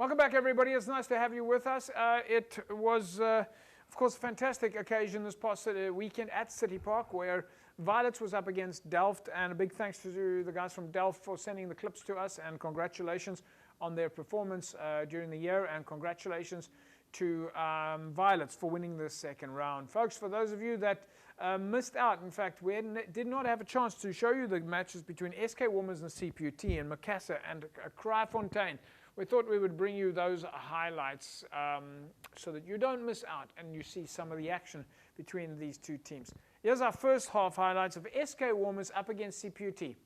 Welcome back, everybody. It's nice to have you with us. It was, of course, a fantastic occasion this past weekend at City Park, where Violets was up against Delft, and a big thanks to the guys from Delft for sending the clips to us, and congratulations on their performance during the year, and congratulations to Violets for winning the second round. Folks, for those of you that missed out, in fact, we did not have a chance to show you the matches between SK Walmers and CPUT and Macassar and Kraaifontein. We thought we would bring you those highlights so that you don't miss out and you see some of the action between these two teams. Here's our first half highlights of SK Walmers up against CPUT.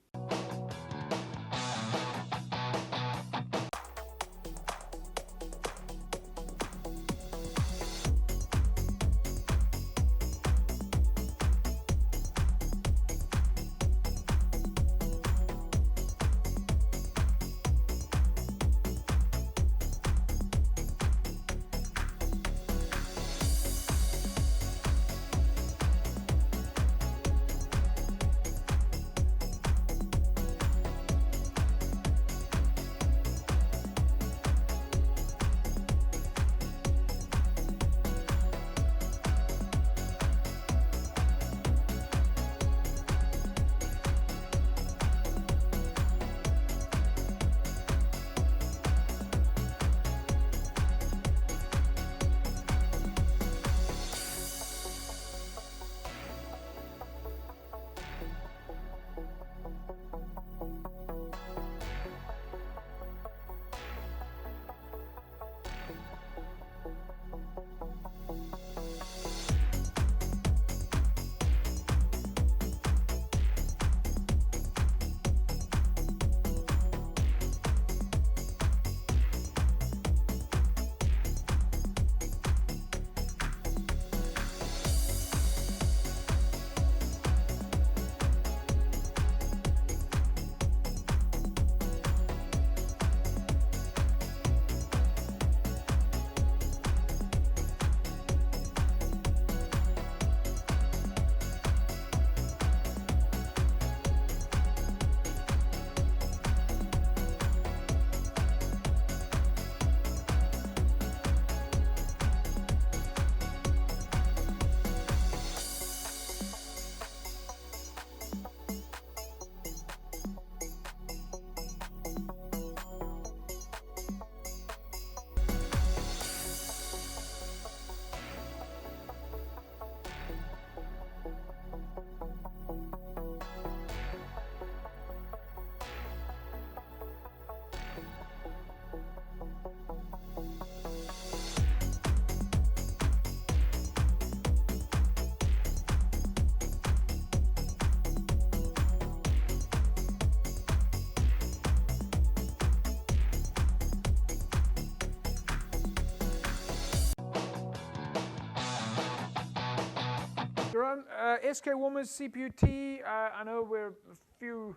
SK Walmers, CPUT, I know we're a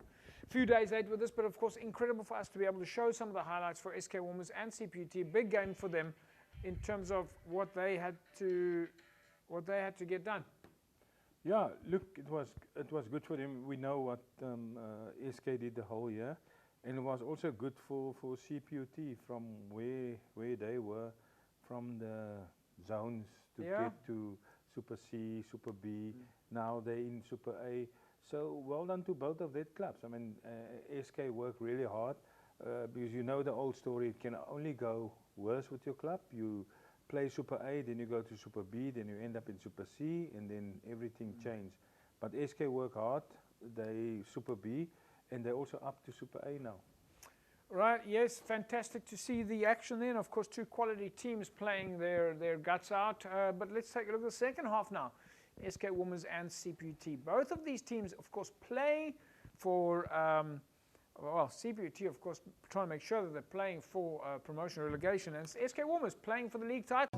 few days late with this, but of course incredible for us to be able to show some of the highlights for SK Walmers and CPUT. Big game for them in terms of what they had to get done. Yeah, look, it was good for them. We know what SK did the whole year, and it was also good for CPUT from where they were, from the zones to get to Super C, Super B. Now they're in Super A. So well done to both of their clubs. I mean, SK worked really hard because you know the old story. It can only go worse with your club. You play Super A, then you go to Super B, then you end up in Super C, and then everything changed. But SK worked hard. They Super B, and they're also up to Super A now. Right, yes, fantastic to see the action then. Of course, two quality teams playing their guts out. But let's take a look at the second half now. SK Walmers and CPUT. Both of these teams, of course, play for, well, CPUT, of course, trying to make sure that they're playing for promotion relegation. And SK Walmers playing for the league title.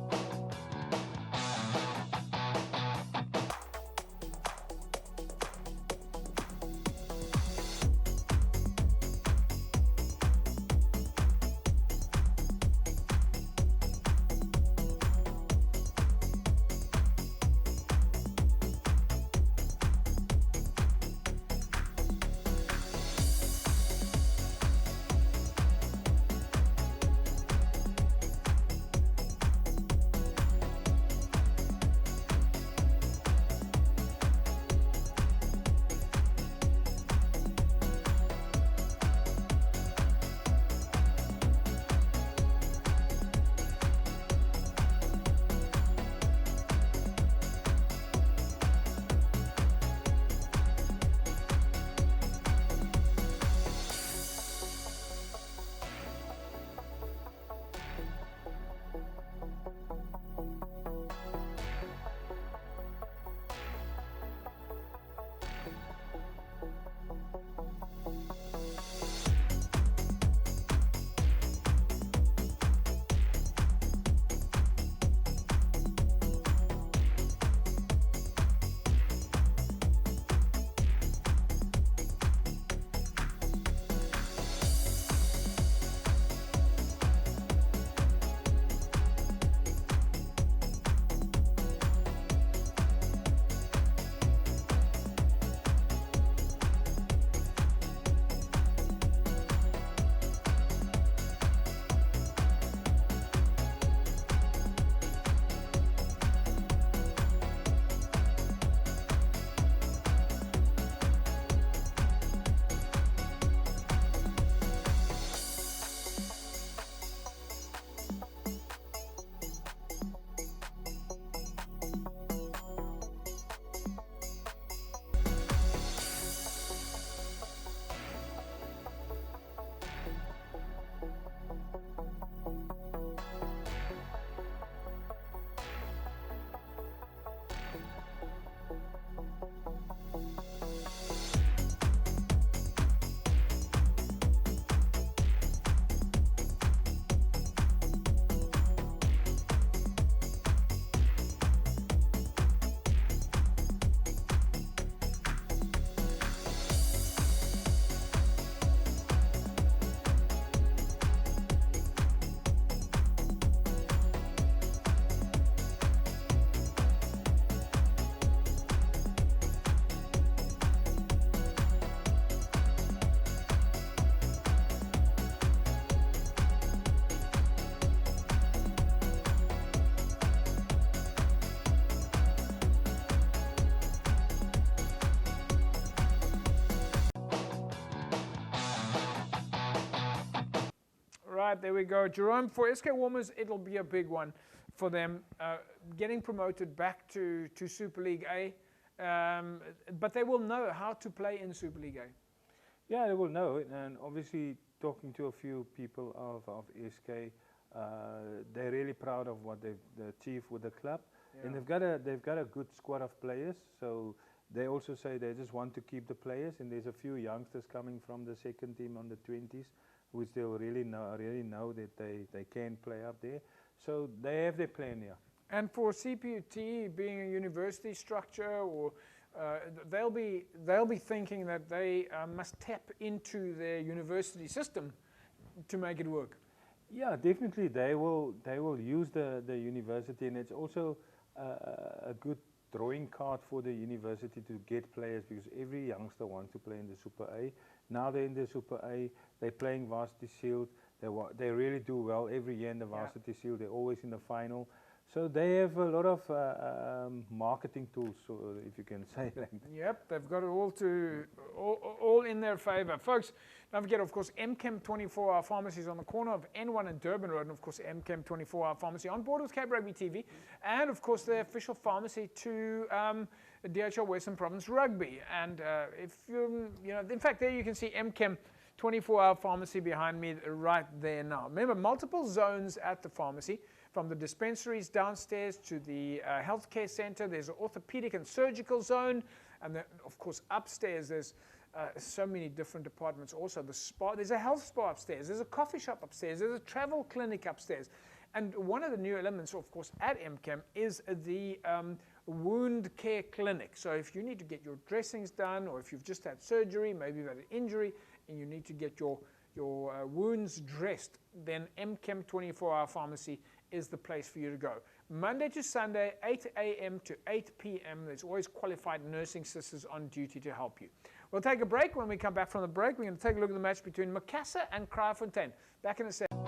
right, there we go. Jerome, for SK Walmers, it'll be a big one for them, getting promoted back to Super League A. But they will know how to play in Super League A. Yeah, they will know it, and obviously talking to a few people of SK, they're really proud of what they've achieved with the club, and they've got a good squad of players. So they also say they just want to keep the players, and there's a few youngsters coming from the second team on the 20s, which they will really know that they can play up there. So they have their plan here. And for CPUT being a university structure, or they'll be thinking that they must tap into their university system to make it work. Yeah, definitely they will use the university, and it's also a good drawing card for the university to get players, because every youngster wants to play in the Super A. Now they're in the Super A, they're playing Varsity Shield, they really do well every year in the Varsity Shield, they're always in the final. So they have a lot of marketing tools, so if you can say like that. Yep, they've got it all in their favor. Folks, don't forget, of course, MChem 24-hour pharmacy is on the corner of N1 and Durban Road, and of course, MChem 24-hour pharmacy on board with Cape Rugby TV, and of course, the official pharmacy to DHL Western Province Rugby. And if you know, in fact, there you can see MChem 24-hour pharmacy behind me right there now. Remember, multiple zones at the pharmacy, from the dispensaries downstairs to the healthcare center. There's an orthopedic and surgical zone, and then, of course, upstairs there's so many different departments. Also, the spa. There's a health spa upstairs. There's a coffee shop upstairs. There's a travel clinic upstairs. And one of the new elements, of course, at MChem is the wound care clinic. So if you need to get your dressings done, or if you've just had surgery, maybe you've had an injury, and you need to get your wounds dressed, then MChem 24-hour pharmacy is the place for you to go. Monday to Sunday, 8 a.m. to 8 p.m. There's always qualified nursing sisters on duty to help you. We'll take a break. When we come back from the break, we're going to take a look at the match between Macassar and Kraaifontein. Back in a second.